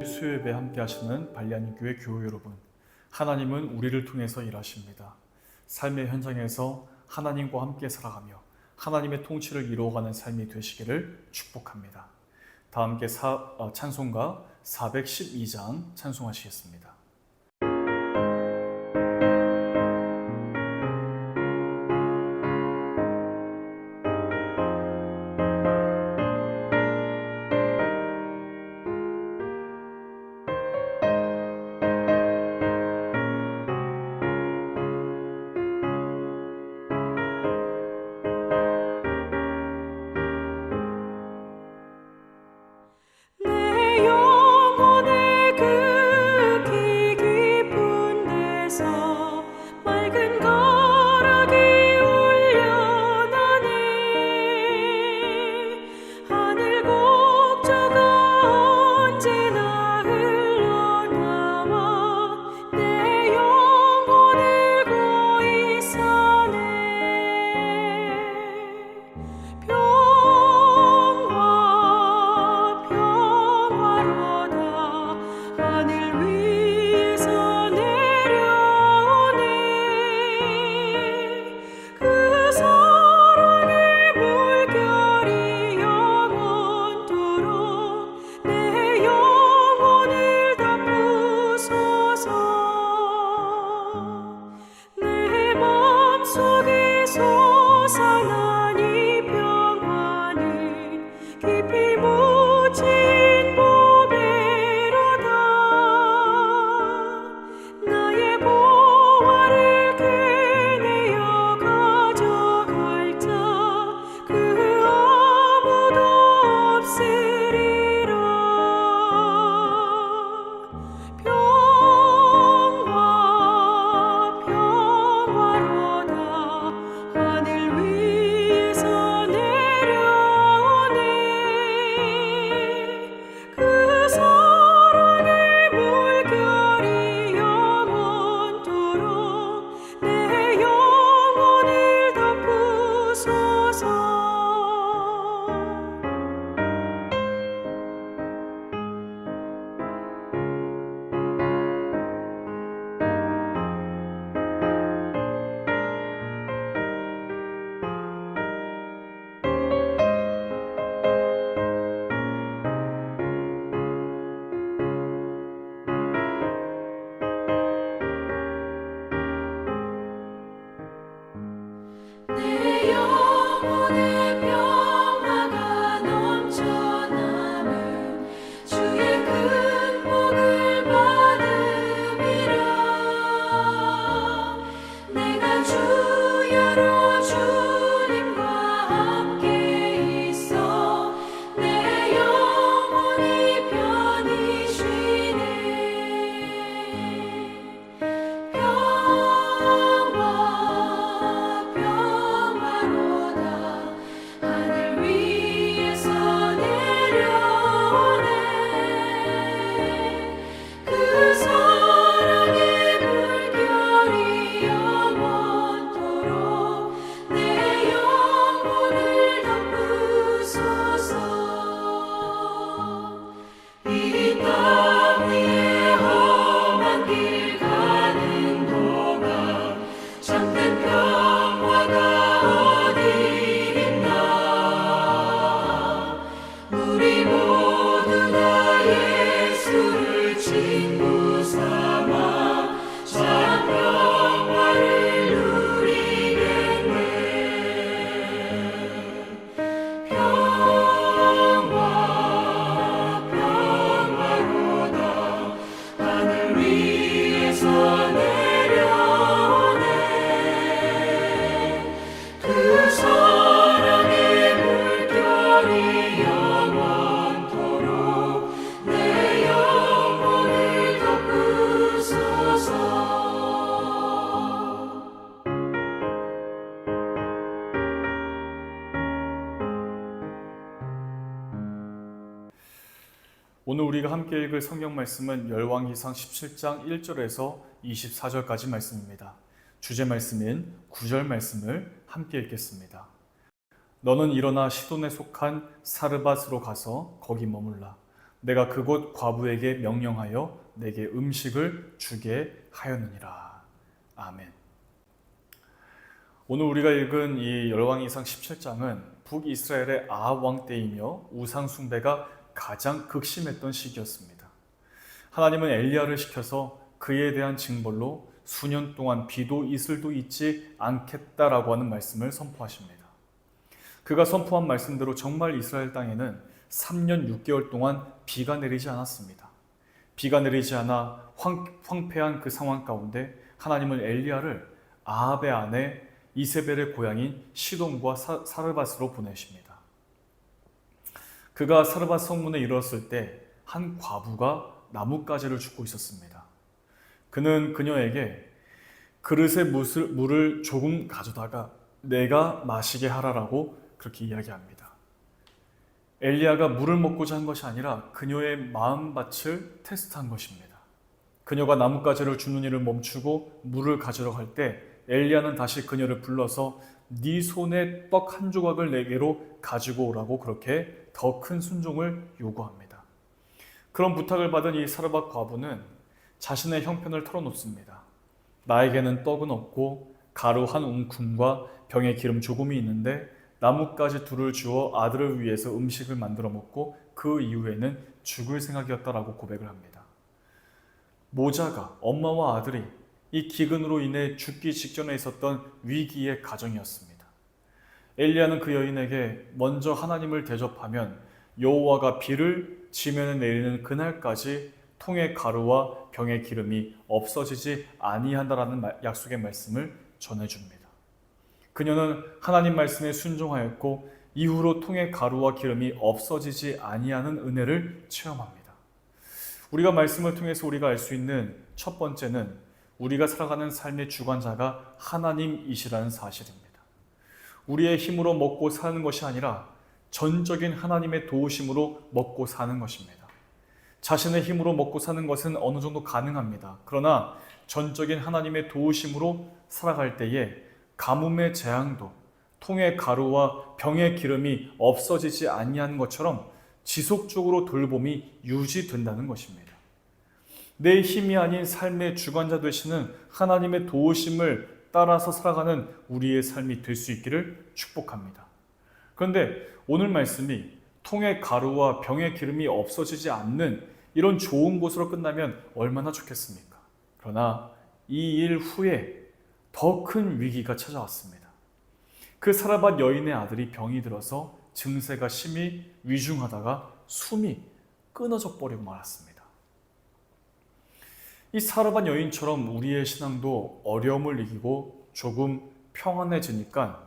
수요예배 함께 하시는 발리안교회 교우 여러분, 하나님은 우리를 통해서 일하십니다. 삶의 현장에서 하나님과 함께 살아가며 하나님의 통치를 이루어가는 삶이 되시기를 축복합니다. 다 함께 찬송가 412장 찬송하시겠습니다. 오늘 우리가 함께 읽을 성경 말씀은 열왕기상 17장 1절에서 24절까지 말씀입니다. 주제 말씀인 9절 말씀을 함께 읽겠습니다. 너는 일어나 시돈에 속한 사르밧으로 가서 거기 머물라. 내가 그곳 과부에게 명령하여 내게 음식을 주게 하였느니라. 아멘. 오늘 우리가 읽은 이 열왕기상 17장은 북이스라엘의 아합 왕 때이며 우상 숭배가 가장 극심했던 시기였습니다. 하나님은 엘리야를 시켜서 그에 대한 징벌로 수년 동안 비도 이슬도 있지 않겠다라고 하는 말씀을 선포하십니다. 그가 선포한 말씀대로 정말 이스라엘 땅에는 3년 6개월 동안 비가 내리지 않았습니다. 비가 내리지 않아 황폐한 그 상황 가운데 하나님은 엘리야를 아합의 아내 이세벨의 고향인 시돈과 사르밧으로 보내십니다. 그가 사르밧 성문에 이르렀을 때 한 과부가 나뭇가지를 줍고 있었습니다. 그는 그녀에게 그릇에 물을 조금 가져다가 내가 마시게 하라라고 그렇게 이야기합니다. 엘리야가 물을 먹고자 한 것이 아니라 그녀의 마음밭을 테스트한 것입니다. 그녀가 나뭇가지를 줍는 일을 멈추고 물을 가지러 갈 때 엘리야는 다시 그녀를 불러서 네 손에 떡 한 조각을 내게로 가지고 오라고 그렇게 더 큰 순종을 요구합니다. 그런 부탁을 받은 이 사르밧 과부는 자신의 형편을 털어놓습니다. 나에게는 떡은 없고 가루 한 움큼과 병에 기름 조금이 있는데 나뭇가지 둘을 주어 아들을 위해서 음식을 만들어 먹고 그 이후에는 죽을 생각이었다라고 고백을 합니다. 모자가 엄마와 아들이 이 기근으로 인해 죽기 직전에 있었던 위기의 가정이었습니다. 엘리야는 그 여인에게 먼저 하나님을 대접하면 여호와가 비를 지면에 내리는 그날까지 통의 가루와 병의 기름이 없어지지 아니한다라는 약속의 말씀을 전해줍니다. 그녀는 하나님 말씀에 순종하였고 이후로 통의 가루와 기름이 없어지지 아니하는 은혜를 체험합니다. 우리가 말씀을 통해서 우리가 알 수 있는 첫 번째는 우리가 살아가는 삶의 주관자가 하나님이시라는 사실입니다. 우리의 힘으로 먹고 사는 것이 아니라 전적인 하나님의 도우심으로 먹고 사는 것입니다. 자신의 힘으로 먹고 사는 것은 어느 정도 가능합니다. 그러나 전적인 하나님의 도우심으로 살아갈 때에 가뭄의 재앙도 통의 가루와 병의 기름이 없어지지 아니하는 것처럼 지속적으로 돌봄이 유지된다는 것입니다. 내 힘이 아닌 삶의 주관자 되시는 하나님의 도우심을 따라서 살아가는 우리의 삶이 될 수 있기를 축복합니다. 그런데 오늘 말씀이 통의 가루와 병의 기름이 없어지지 않는 이런 좋은 곳으로 끝나면 얼마나 좋겠습니까? 그러나 이 일 후에 더 큰 위기가 찾아왔습니다. 그 사르밧 여인의 아들이 병이 들어서 증세가 심히 위중하다가 숨이 끊어져 버리고 말았습니다. 이 사르밧 여인처럼 우리의 신앙도 어려움을 이기고 조금 평안해지니까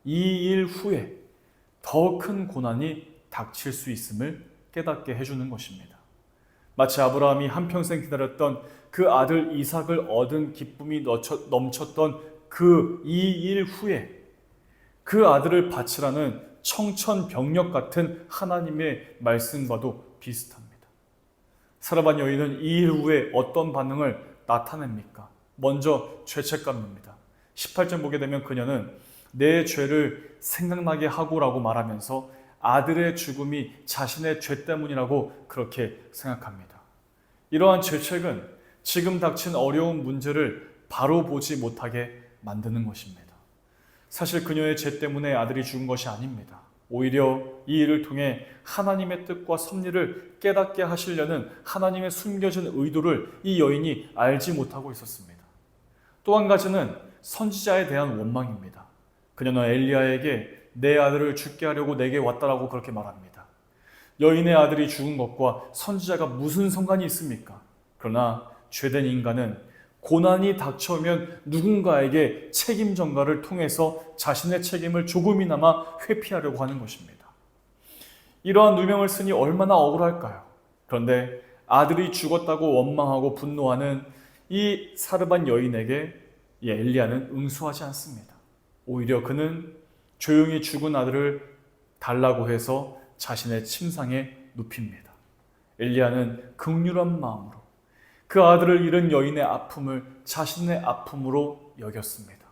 이 일 후에 더 큰 고난이 닥칠 수 있음을 깨닫게 해주는 것입니다. 마치 아브라함이 한평생 기다렸던 그 아들 이삭을 얻은 기쁨이 넘쳤던 그 이 일 후에 그 아들을 바치라는 청천벽력 같은 하나님의 말씀과도 비슷합니다. 사르밧 여인은 이 일 후에 어떤 반응을 나타냅니까? 먼저 죄책감입니다. 18절 보게 되면 그녀는 내 죄를 생각나게 하고라고 말하면서 아들의 죽음이 자신의 죄 때문이라고 그렇게 생각합니다. 이러한 죄책은 지금 닥친 어려운 문제를 바로 보지 못하게 만드는 것입니다. 사실 그녀의 죄 때문에 아들이 죽은 것이 아닙니다. 오히려 이 일을 통해 하나님의 뜻과 섭리를 깨닫게 하시려는 하나님의 숨겨진 의도를 이 여인이 알지 못하고 있었습니다. 또 한 가지는 선지자에 대한 원망입니다. 그녀는 엘리야에게 내 아들을 죽게 하려고 내게 왔다라고 그렇게 말합니다. 여인의 아들이 죽은 것과 선지자가 무슨 상관이 있습니까? 그러나 죄된 인간은 고난이 닥쳐오면 누군가에게 책임 전가를 통해서 자신의 책임을 조금이나마 회피하려고 하는 것입니다. 이러한 누명을 쓰니 얼마나 억울할까요? 그런데 아들이 죽었다고 원망하고 분노하는 이 사르밧 여인에게 이 엘리야는 응수하지 않습니다. 오히려 그는 조용히 죽은 아들을 달라고 해서 자신의 침상에 눕힙니다. 엘리야는 긍휼한 마음으로 그 아들을 잃은 여인의 아픔을 자신의 아픔으로 여겼습니다.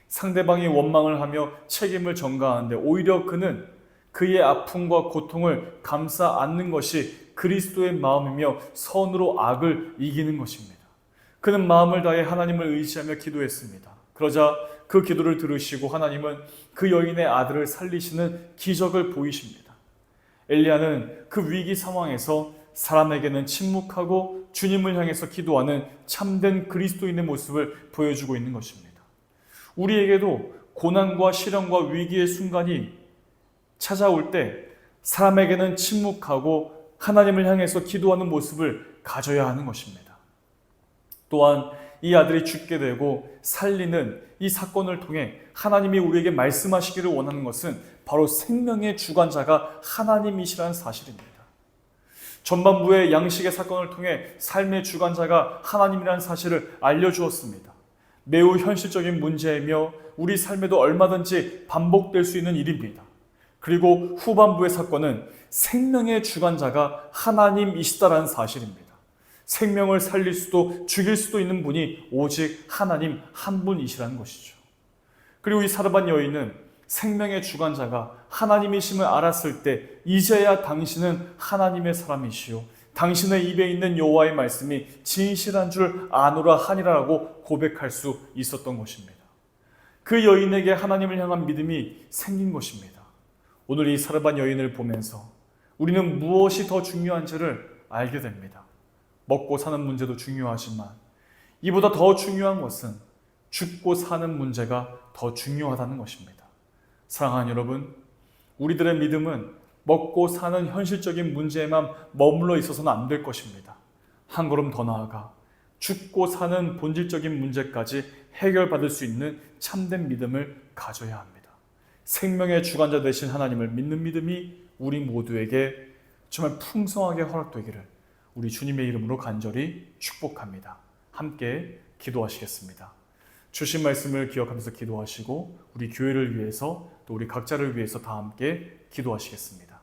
상대방이 원망을 하며 책임을 전가하는데 오히려 그는 그의 아픔과 고통을 감싸 안는 것이 그리스도의 마음이며 선으로 악을 이기는 것입니다. 그는 마음을 다해 하나님을 의지하며 기도했습니다. 그러자 그 기도를 들으시고 하나님은 그 여인의 아들을 살리시는 기적을 보이십니다. 엘리야는 그 위기 상황에서 사람에게는 침묵하고 주님을 향해서 기도하는 참된 그리스도인의 모습을 보여주고 있는 것입니다. 우리에게도 고난과 시련과 위기의 순간이 찾아올 때 사람에게는 침묵하고 하나님을 향해서 기도하는 모습을 가져야 하는 것입니다. 또한 이 아들이 죽게 되고 살리는 이 사건을 통해 하나님이 우리에게 말씀하시기를 원하는 것은 바로 생명의 주관자가 하나님이시라는 사실입니다. 전반부의 양식의 사건을 통해 삶의 주관자가 하나님이라는 사실을 알려주었습니다. 매우 현실적인 문제이며 우리 삶에도 얼마든지 반복될 수 있는 일입니다. 그리고 후반부의 사건은 생명의 주관자가 하나님이시다라는 사실입니다. 생명을 살릴 수도 죽일 수도 있는 분이 오직 하나님 한 분이시라는 것이죠. 그리고 이 사르밧 여인은 생명의 주관자가 하나님이심을 알았을 때 이제야 당신은 하나님의 사람이시요 당신의 입에 있는 여호와의 말씀이 진실한 줄 아노라 하니라라고 고백할 수 있었던 것입니다. 그 여인에게 하나님을 향한 믿음이 생긴 것입니다. 오늘 이 사르밧 여인을 보면서 우리는 무엇이 더 중요한지를 알게 됩니다. 먹고 사는 문제도 중요하지만 이보다 더 중요한 것은 죽고 사는 문제가 더 중요하다는 것입니다. 사랑하는 여러분, 우리들의 믿음은 먹고 사는 현실적인 문제에만 머물러 있어서는 안 될 것입니다. 한 걸음 더 나아가 죽고 사는 본질적인 문제까지 해결받을 수 있는 참된 믿음을 가져야 합니다. 생명의 주관자 되신 하나님을 믿는 믿음이 우리 모두에게 정말 풍성하게 허락되기를 우리 주님의 이름으로 간절히 축복합니다. 함께 기도하시겠습니다. 주신 말씀을 기억하면서 기도하시고 우리 교회를 위해서 또 우리 각자를 위해서 다 함께 기도하시겠습니다.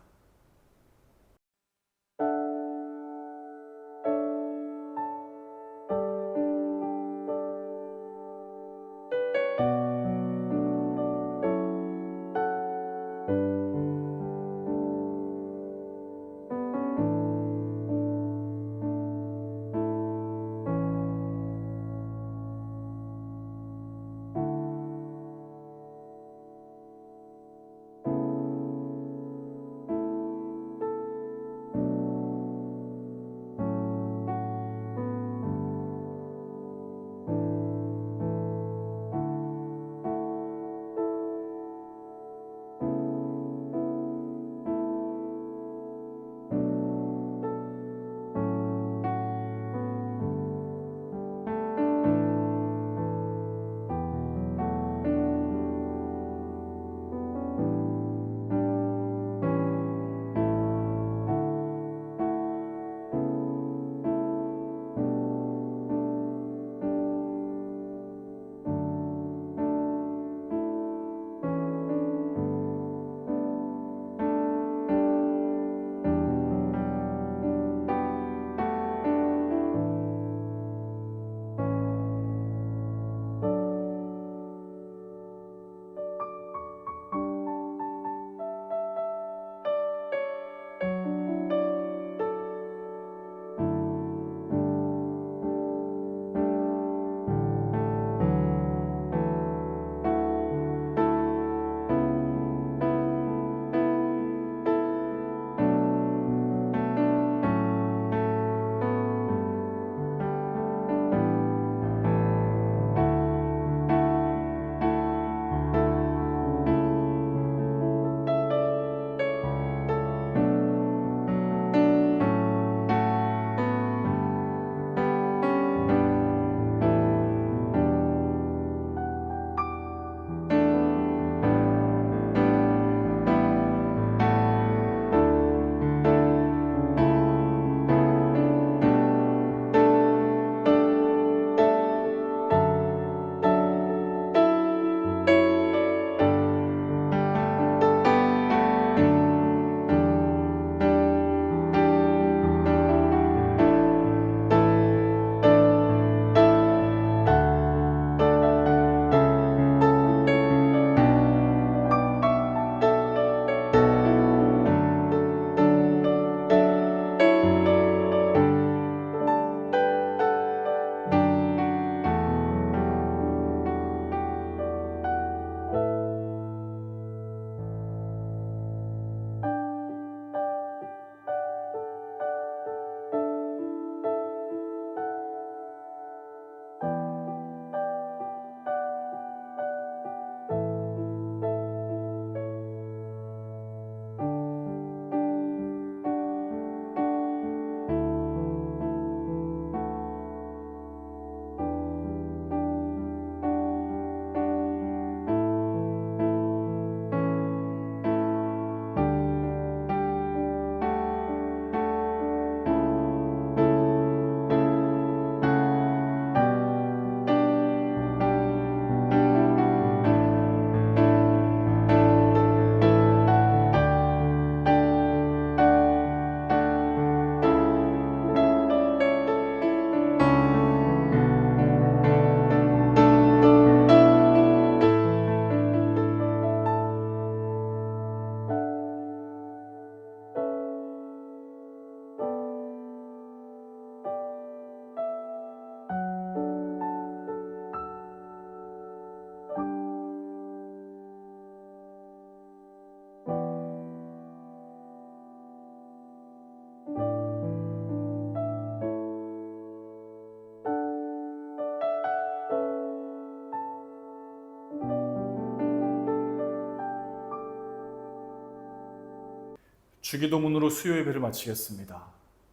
주기도문으로 수요 예배를 마치겠습니다.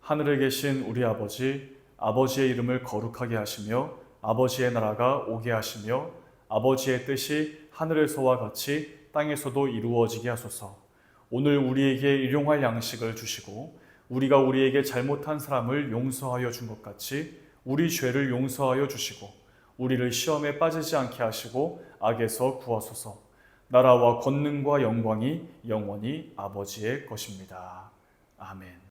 하늘에 계신 우리 아버지, 아버지의 이름을 거룩하게 하시며 아버지의 나라가 오게 하시며 아버지의 뜻이 하늘에서와 같이 땅에서도 이루어지게 하소서. 오늘 우리에게 일용할 양식을 주시고 우리가 우리에게 잘못한 사람을 용서하여 준 것 같이 우리 죄를 용서하여 주시고 우리를 시험에 빠지지 않게 하시고 악에서 구하소서. 나라와 권능과 영광이 영원히 아버지의 것입니다. 아멘.